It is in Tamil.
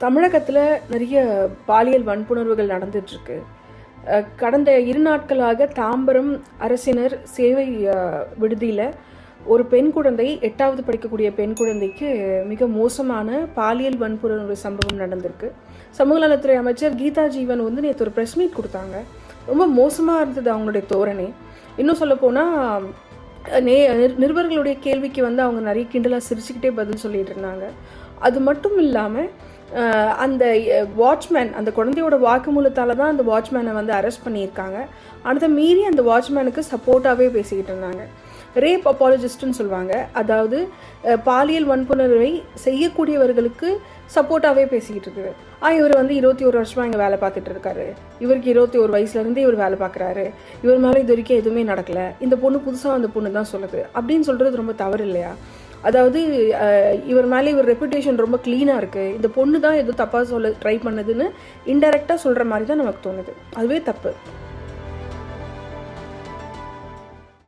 தமிழகத்தில் நிறைய பாலியல் வன்புணர்வுகள் நடந்துட்டுருக்கு. கடந்த 2 நாட்களாக தாம்பரம் அரசினர் சேவை விடுதியில் ஒரு பெண் குழந்தை 8வது படிக்கக்கூடிய பெண் குழந்தைக்கு மிக மோசமான பாலியல் வன்புணர்வு சம்பவம் நடந்திருக்கு. சமூக நலத்துறை அமைச்சர் கீதா ஜீவன் நேற்று ஒரு ப்ரெஸ் மீட் கொடுத்தாங்க. ரொம்ப மோசமாக இருந்தது அவங்களுடைய தோரணை. இன்னும் சொல்லப்போனால் நிருபர்களுடைய கேள்விக்கு அவங்க நிறைய கிண்டலாக சிரிச்சுக்கிட்டே பதில் சொல்லிட்டு இருந்தாங்க. அது மட்டும் இல்லாமல் அந்த வாட்ச்மேன், அந்த குழந்தையோட வாக்குமூலத்தால் தான் அந்த வாட்ச்மேனை அரெஸ்ட் பண்ணியிருக்காங்க. அதை மீறி அந்த வாட்ச்மேனுக்கு சப்போர்ட்டாகவே பேசிக்கிட்டு இருந்தாங்க. ரேப் அப்பாலஜிஸ்ட்னு சொல்லுவாங்க. அதாவது பாலியல் வன்புணர்வை செய்யக்கூடியவர்களுக்கு சப்போர்ட்டாகவே பேசிக்கிட்டு இருக்குது. இவர் 21 வருஷமாக இங்கே வேலை பார்த்துட்டு இருக்காரு, இவருக்கு 21 வயசுலேருந்தே இவர் வேலை பார்க்குறாரு, இவர் மேலே இது வரைக்கும் எதுவுமே நடக்கலை, இந்த பொண்ணு புதுசாக அந்த பொண்ணு தான் சொல்லுது அப்படின்னு சொல்கிறது ரொம்ப தவறு இல்லையா? அதாவது இவர் மேலே இவர் ரெப்புடேஷன் ரொம்ப க்ளீனாக இருக்குது, இந்த பொண்ணு தான் எதுவும் தப்பாக சொல்ல ட்ரை பண்ணுதுன்னு இன்டெரக்டாக சொல்கிற மாதிரி தான் நமக்கு தோணுது. அதுவே தப்பு.